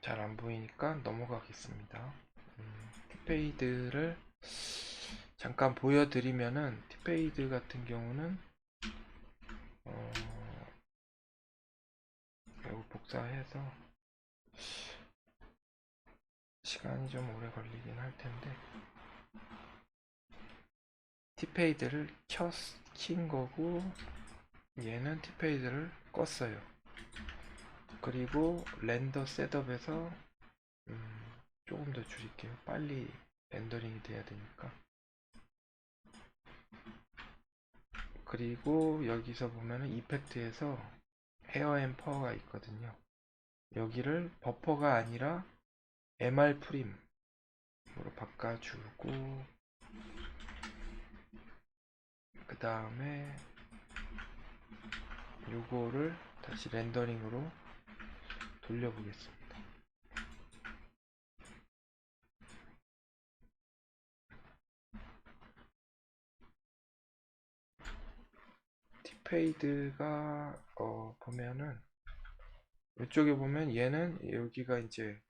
잘 안 보이니까 넘어가겠습니다. 팁페이드를 잠깐 보여드리면은 팁페이드 같은 경우는 어, 이거 복사해서 시간이 좀 오래 걸리긴 할 텐데 티페이드를 킨 거고 얘는 티페이드를 껐어요. 그리고 렌더 셋업에서 조금 더 줄일게요. 빨리 렌더링이 돼야 되니까. 그리고 여기서 보면은 이펙트에서 헤어 앤 퍼가 있거든요. 여기를 버퍼가 아니라 MR 프림으로 바꿔주고, 그 다음에 요거를 다시 렌더링으로 돌려보겠습니다. 티페이드가 보면은 이쪽에 보면 얘는 여기가 이제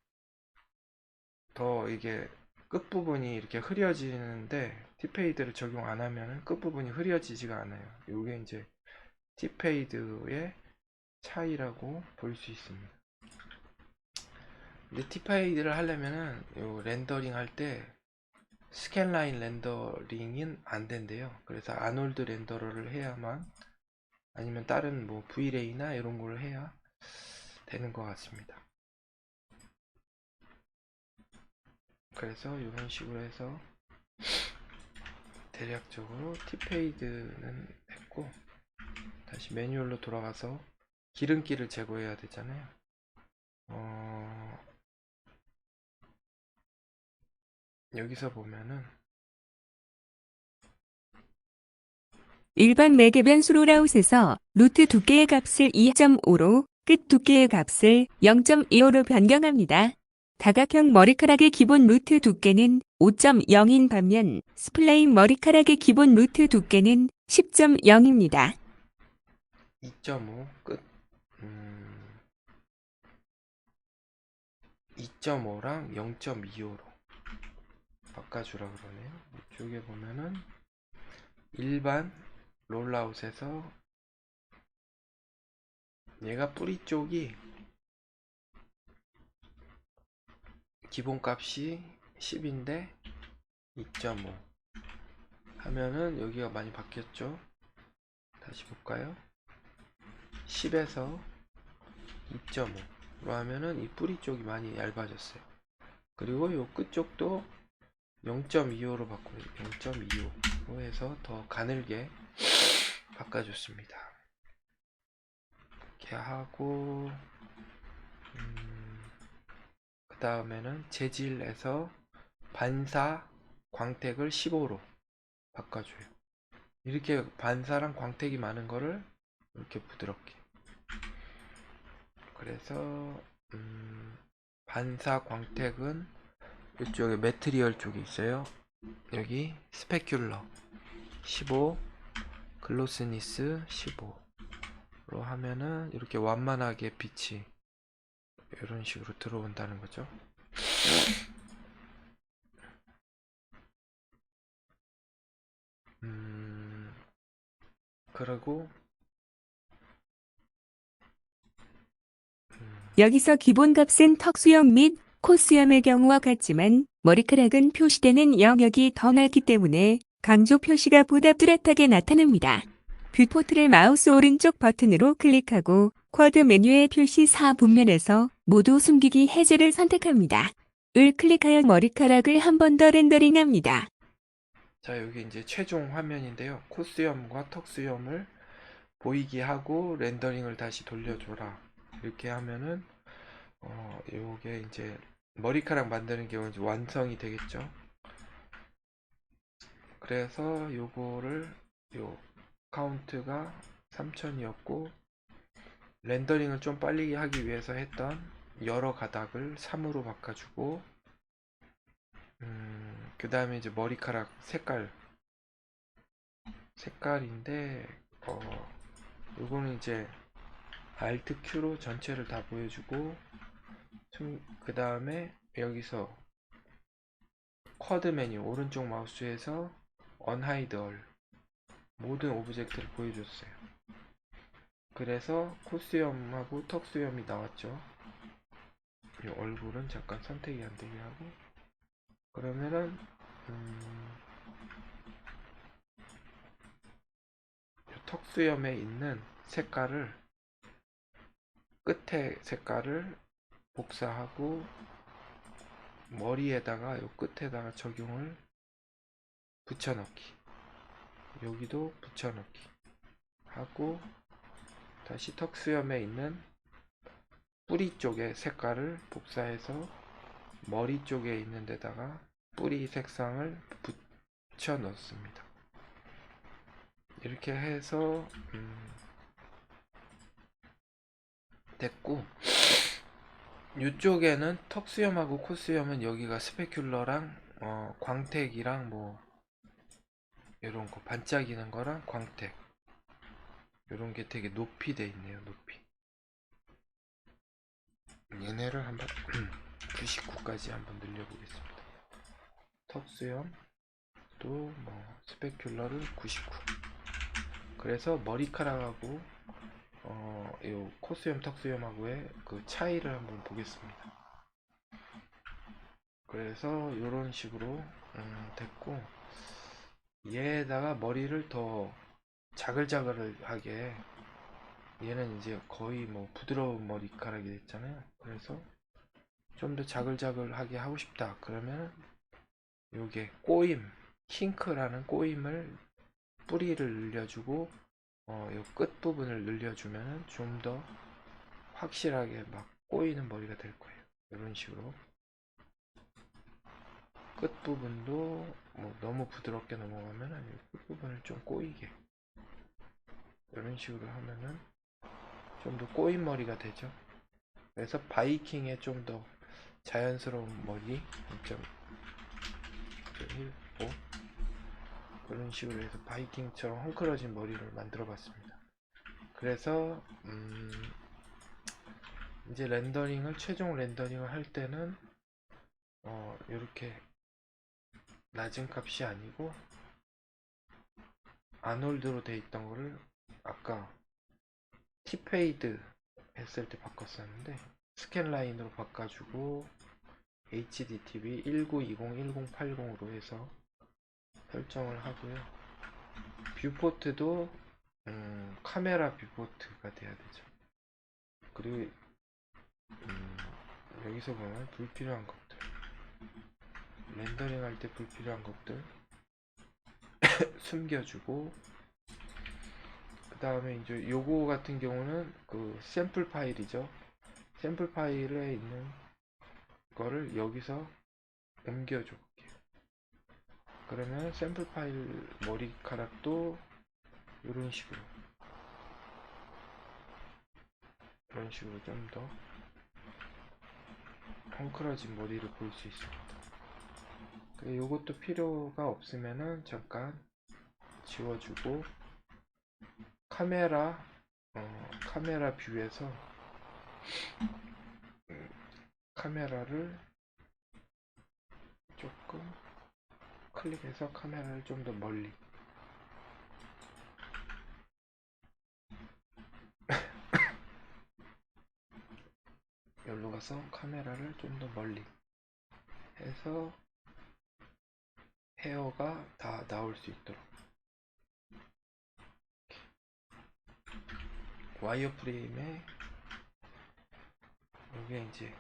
더 이게 끝부분이 이렇게 흐려지는데 티페이드를 적용 안 하면은 끝부분이 흐려지지가 않아요. 이게 이제 티페이드의 차이라고 볼 수 있습니다. 근데 티페이드를 하려면은 요 렌더링 할 때 스캔라인 렌더링은 안 된대요. 그래서 아놀드 렌더러를 해야만, 아니면 다른 뭐 V레이나 이런 걸 해야 되는 것 같습니다. 그래서 이런 식으로 해서 대략적으로 티페이드는 했고, 다시 매뉴얼로 돌아가서 기름기를 제거해야 되잖아요. 여기서 보면은 일반 매개 변수 롤아웃에서 루트 두께의 값을 2.5로 끝 두께의 값을 0.25로 변경합니다. 다각형 머리카락의 기본 루트 두께는 5.0인 반면 스플레인 머리카락의 기본 루트 두께는 10.0입니다. 2.5 끝, 2.5랑 0.25로 바꿔주라 그러네요. 이쪽에 보면은 일반 롤아웃에서 얘가 뿌리 쪽이 기본값이 10인데 2.5 하면은 여기가 많이 바뀌었죠. 다시 볼까요? 10에서 2.5로 하면은 이 뿌리 쪽이 많이 얇아졌어요. 그리고 요 끝쪽도 0.25로 바꾸고 0.25로 해서 더 가늘게 바꿔줬습니다. 이렇게 하고 그 다음에는 재질에서 반사 광택을 15로 바꿔줘요. 이렇게 반사랑 광택이 많은 거를 이렇게 부드럽게, 그래서 반사 광택은 이쪽에 매트리얼 쪽에 있어요. 여기 스페큘러 15, 글로스니스 15로 하면은 이렇게 완만하게 빛이 이런 식으로 들어온다는 거죠. 그리고 여기서 기본값은 턱수염 및 콧수염의 경우와 같지만 머리카락은 표시되는 영역이 더 넓기 때문에 강조 표시가 보다 뚜렷하게 나타납니다. 뷰포트를 마우스 오른쪽 버튼으로 클릭하고 쿼드 메뉴의 표시 4분면에서 모두 숨기기 해제를 선택합니다. 을 클릭하여 머리카락을 한 번 더 렌더링합니다. 자, 여기 이제 최종 화면인데요. 콧수염과 턱수염을 보이게 하고 렌더링을 다시 돌려줘라. 이렇게 하면은 요게 이제 머리카락 만드는 게 이제 완성이 되겠죠. 그래서 요거를 요 카운트가 3000이었고 렌더링을 좀 빨리 하기 위해서 했던 여러 가닥을 3으로 바꿔주고 그 다음에 이제 머리카락 색깔인데 요거는 이제 Alt Q로 전체를 다 보여주고, 그 다음에 여기서 쿼드 메뉴 오른쪽 마우스에서 Unhide All 모든 오브젝트를 보여줬어요. 그래서 콧수염하고 턱수염이 나왔죠. 이 얼굴은 잠깐 선택이 안 되게 하고, 그러면은 턱수염에 있는 색깔을, 끝에 색깔을 복사하고 머리에다가 요 끝에다가 적용을 붙여넣기, 여기도 붙여넣기 하고, 다시 턱수염에 있는 뿌리 쪽에 색깔을 복사해서 머리 쪽에 있는 데다가 뿌리 색상을 붙여 넣습니다. 이렇게 해서 됐고, 이쪽에는 턱수염하고 콧수염은 여기가 스페큘러랑 광택이랑 뭐 이런 거 반짝이는 거랑 광택, 이런 게 되게 높이 돼 있네요. 높이. 얘네를 한번 99까지 한번 늘려보겠습니다. 턱수염 또 뭐 스페큘러를 99. 그래서 머리카락하고 요 콧수염 턱수염하고의 그 차이를 한번 보겠습니다. 그래서 이런 식으로 됐고, 얘에다가 머리를 더 자글자글하게, 얘는 이제 거의 뭐 부드러운 머리카락이 됐잖아요. 그래서 좀 더 자글자글하게 하고 싶다 그러면 요게 꼬임, 킹크라는 꼬임을, 뿌리를 늘려주고 요 끝부분을 늘려주면 좀 더 확실하게 막 꼬이는 머리가 될 거예요. 이런 식으로 끝부분도 뭐 너무 부드럽게 넘어가면 끝부분을 좀 꼬이게, 이런 식으로 하면은 좀 더 꼬인 머리가 되죠. 그래서 바이킹의 좀 더 자연스러운 머리 2.15 그런 식으로 해서 바이킹처럼 헝클어진 머리를 만들어 봤습니다. 그래서 이제 렌더링을, 최종 렌더링을 할 때는 이렇게 낮은 값이 아니고 아놀드로 돼 있던 거를 아까 티페이드 했을 때 바꿨었는데 스캔 라인으로 바꿔주고 HDTV 1920-1080으로 해서 설정을 하고요. 뷰포트도 카메라 뷰포트가 돼야 되죠. 그리고 여기서 보면 불필요한 것들, 렌더링 할 때 불필요한 것들 숨겨주고, 그 다음에 이제 요거 같은 경우는 그 샘플 파일이죠. 샘플 파일에 있는 거를 여기서 옮겨줘 볼게요. 그러면 샘플 파일 머리카락도 이런 식으로 좀 더 헝클어진 머리를 볼 수 있습니다. 요것도 필요가 없으면은 잠깐 지워주고, 카메라 카메라 뷰에서 카메라를 조금 클릭해서 카메라를 좀 더 멀리, 여기로 가서 카메라를 좀 더 멀리 해서 헤어가 다 나올 수 있도록, 와이어 프레임에 여기에 이제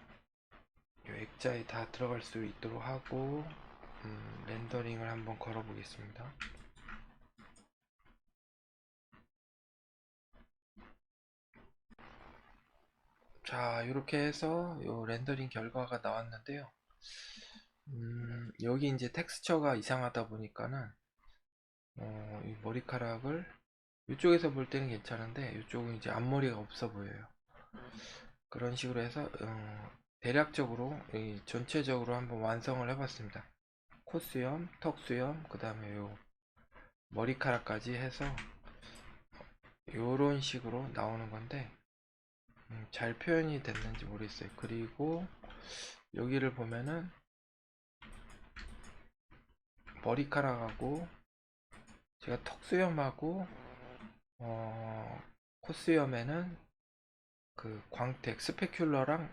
요 액자에 다 들어갈 수 있도록 하고 렌더링을 한번 걸어 보겠습니다. 자, 이렇게 해서 요 렌더링 결과가 나왔는데요. 여기 이제 텍스처가 이상하다 보니까는 이 머리카락을 이쪽에서 볼 때는 괜찮은데 이쪽은 이제 앞머리가 없어 보여요. 그런 식으로 해서 대략적으로 전체적으로 한번 완성을 해봤습니다. 콧수염, 턱수염, 그 다음에 요 머리카락까지 해서 요런 식으로 나오는 건데 잘 표현이 됐는지 모르겠어요. 그리고 여기를 보면은 머리카락하고 제가 턱수염하고 코스염에는 그 광택 스페큘러랑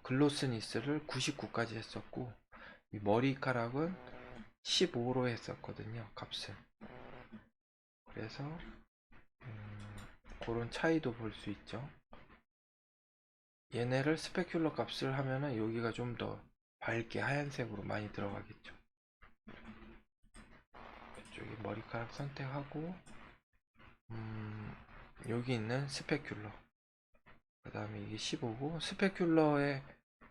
글로스니스를 99까지 했었고, 이 머리카락은 15로 했었거든요, 값을. 그래서 그런 차이도 볼 수 있죠. 얘네를 스페큘러 값을 하면은 여기가 좀 더 밝게 하얀색으로 많이 들어가겠죠. 이쪽에 머리카락 선택하고 여기 있는 스페큘러, 그 다음에 이게 15고, 스페큘러의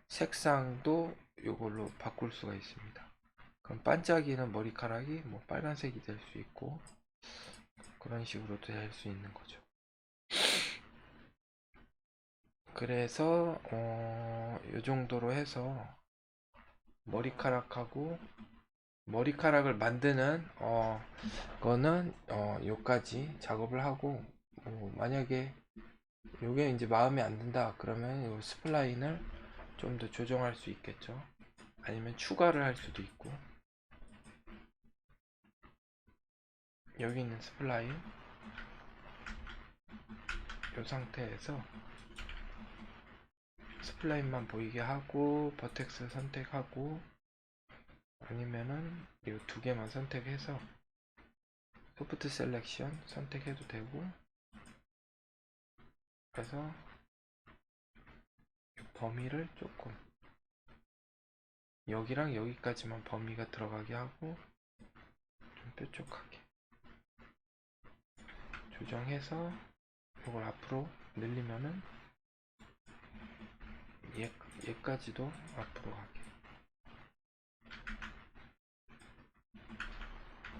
색상도 이걸로 바꿀 수가 있습니다. 그럼 반짝이는 머리카락이 뭐 빨간색이 될 수 있고, 그런 식으로도 할 수 있는 거죠. 그래서 이 정도로 해서 머리카락을 만드는 거는 요까지 작업을 하고, 뭐 만약에 요게 이제 마음에 안 든다 그러면 요 스플라인을 좀 더 조정할 수 있겠죠. 아니면 추가를 할 수도 있고. 여기 있는 스플라인 이 상태에서 스플라인만 보이게 하고 버텍스 선택하고, 아니면은 이 두 개만 선택해서 소프트 셀렉션 선택해도 되고, 그래서 범위를 조금 여기랑 여기까지만 범위가 들어가게 하고 좀 뾰족하게 조정해서 이걸 앞으로 늘리면은 얘까지도 앞으로 가게.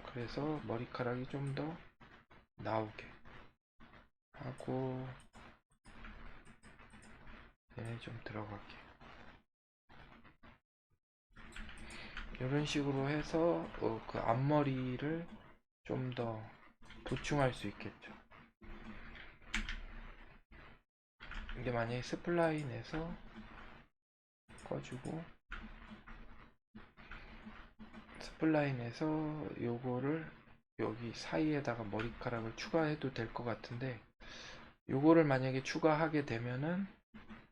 그래서 머리카락이 좀 더 나오게 하고, 얘네 좀 들어가게. 이런 식으로 해서 그 앞머리를 좀 더 보충할 수 있겠죠. 이게 만약에 스플라인에서 꺼주고, 스플라인에서 요거를 여기 사이에다가 머리카락을 추가해도 될 것 같은데, 요거를 만약에 추가하게 되면은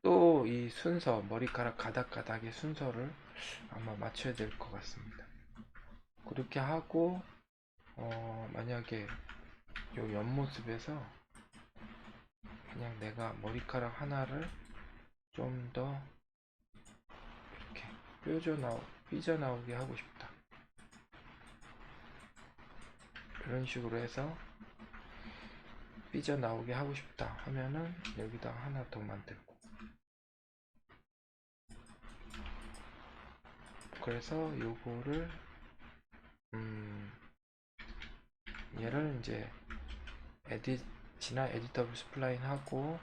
또 이 순서, 머리카락 가닥가닥의 순서를 아마 맞춰야 될 것 같습니다. 그렇게 하고 만약에 요 옆모습에서 그냥 내가 머리카락 하나를 좀 더 이렇게 삐져나오게 하고 싶다, 이런 식으로 해서 삐져나오게 하고 싶다 하면은 여기다 하나 더 만들고, 그래서 요거를 얘를 이제 에디터블 스플라인 하고,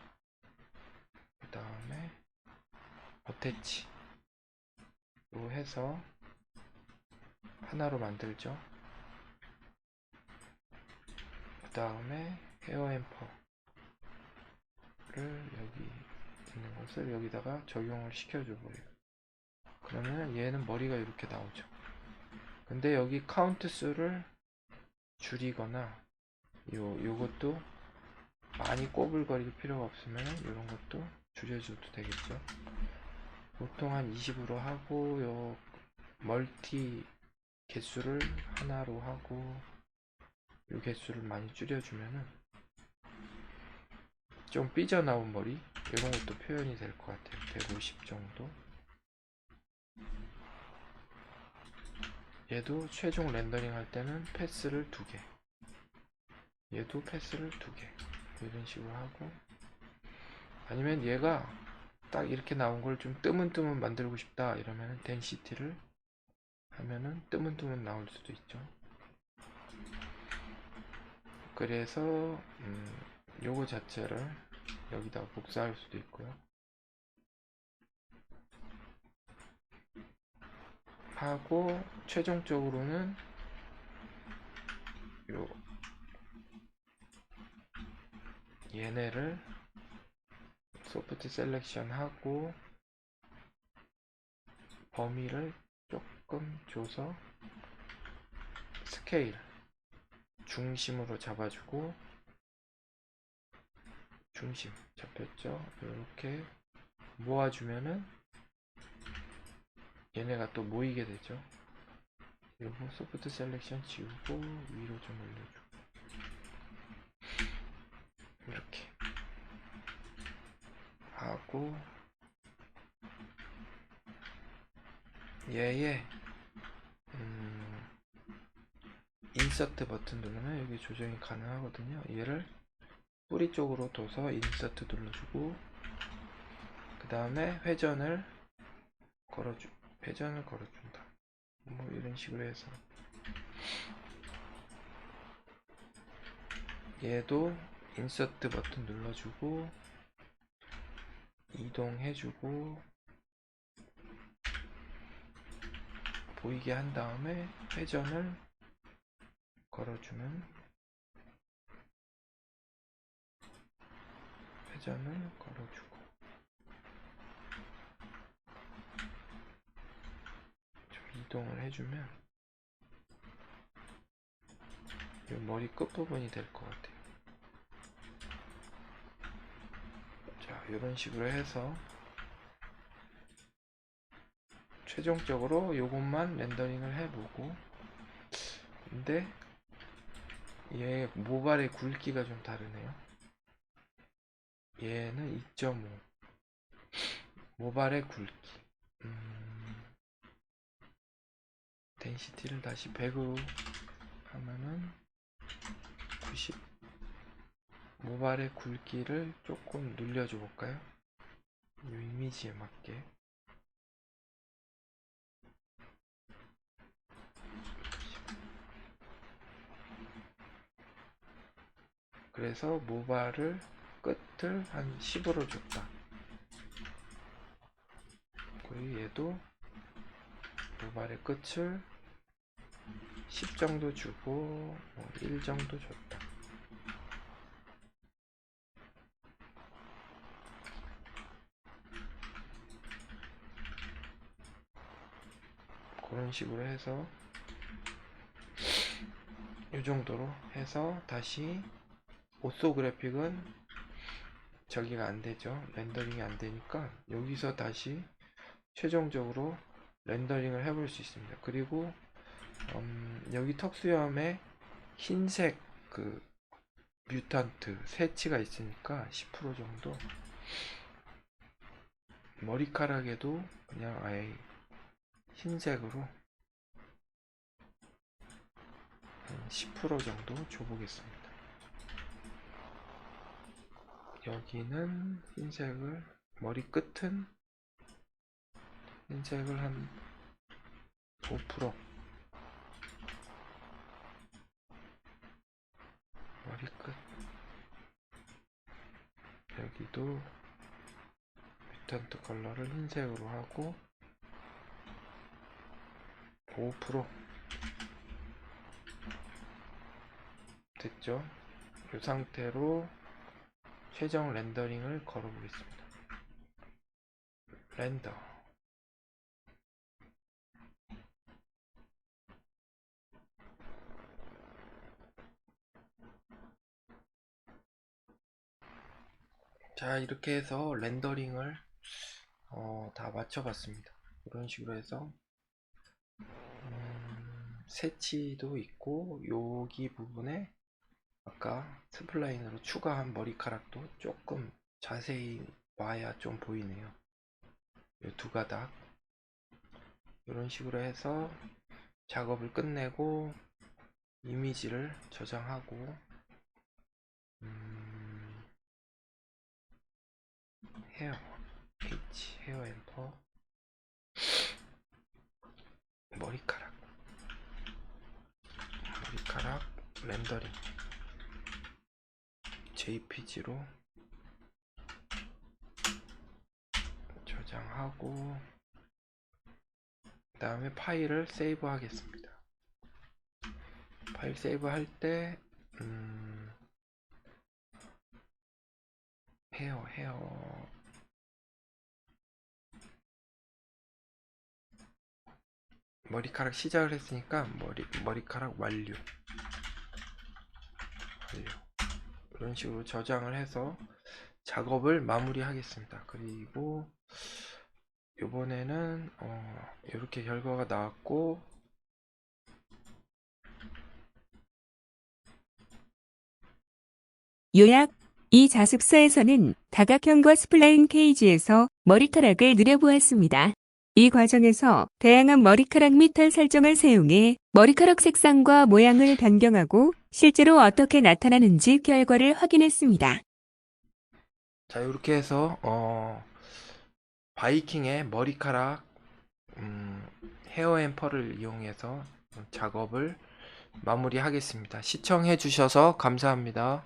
그 다음에 어태치 로 해서 하나로 만들죠. 그 다음에 헤어 앰퍼를 여기 있는 것을 여기다가 적용을 시켜줘 버려요. 그러면 얘는 머리가 이렇게 나오죠. 근데 여기 카운트 수를 줄이거나 요것도 많이 꼬불거릴 필요가 없으면 이런 것도 줄여줘도 되겠죠. 보통 한 20으로 하고, 요 멀티 개수를 하나로 하고, 요 개수를 많이 줄여주면은 좀 삐져나온 머리 이런 것도 표현이 될 것 같아요. 150 정도. 얘도 최종 렌더링 할 때는 패스를 2개, 얘도 패스를 2개, 이런 식으로 하고, 아니면 얘가 딱 이렇게 나온 걸 좀 뜨문뜨문 만들고 싶다 이러면은 덴시티를 하면은 뜨문뜨문 나올 수도 있죠. 그래서 요거 자체를 여기다가 복사할 수도 있고요. 하고 최종적으로는 요 얘네를 소프트 셀렉션 하고 범위를 조금 줘서 스케일 중심으로 잡아주고, 중심 잡혔죠. 이렇게 모아주면은 얘네가 또 모이게 되죠. 그리고 소프트 셀렉션 지우고 위로 좀 올려주고 이렇게 하고 얘의 인서트 버튼 누르면 여기 조정이 가능하거든요. 얘를 뿌리 쪽으로 둬서 인서트 눌러주고 그 다음에 회전을 걸어준다. 뭐 이런 식으로 해서 얘도 인서트 버튼 눌러주고 이동해주고 보이게 한 다음에 회전을 걸어주면 회전을 걸어주고 좀 이동을 해주면 이 머리 끝부분이 될 것 같아요. 자, 이런 식으로 해서 최종적으로 요것만 렌더링을 해보고 근데 얘 모발의 굵기가 좀 다르네요. 얘는 2.5 모발의 굵기 덴시티를 다시 100으로 하면은 90 모발의 굵기를 조금 눌려줘 볼까요? 이 이미지에 맞게 그래서 모발을 끝을 한 10으로 줬다. 그리고 얘도 모발의 끝을 10 정도 주고 1 정도 줬다. 그런 식으로 해서 이 정도로 해서 다시 오소그래픽은 저기가 안 되죠. 렌더링이 안 되니까 여기서 다시 최종적으로 렌더링을 해볼 수 있습니다. 그리고 여기 턱수염에 흰색 그 뮤턴트 새치가 있으니까 10% 정도 머리카락에도 그냥 아예 흰색으로 10% 정도 줘보겠습니다. 여기는 흰색을 머리 끝은 흰색을 한 5% 머리끝 여기도 뮤턴트 컬러를 흰색으로 하고 5% 됐죠? 이 상태로 최종 렌더링을 걸어 보겠습니다. 렌더 자 이렇게 해서 렌더링을 다 맞춰봤습니다. 이런 식으로 해서 새치도 있고 여기 부분에 아까 스플라인으로 추가한 머리카락도 조금 자세히 와야 좀 보이네요. 이 두 가닥 이런 식으로 해서 작업을 끝내고 이미지를 저장하고 헤어 H 헤어 앰퍼 머리카락 렌더링 JPG로 저장하고 그 다음에 파일을 세이브 하겠습니다. 파일 세이브 할때 헤어 머리카락 시작을 했으니까 머리카락 완료 이런 식으로 저장을 해서 작업을 마무리하겠습니다. 그리고 이번에는 이렇게 결과가 나왔고, 요약. 이 자습서에서는 다각형과 스플라인 케이지에서 머리카락을 늘여보았습니다. 이 과정에서 다양한 머리카락 및 털 설정을 사용해 머리카락 색상과 모양을 변경하고 실제로 어떻게 나타나는지 결과를 확인했습니다. 자, 이렇게 해서 바이킹의 머리카락 헤어 앰퍼를 이용해서 작업을 마무리하겠습니다. 시청해 주셔서 감사합니다.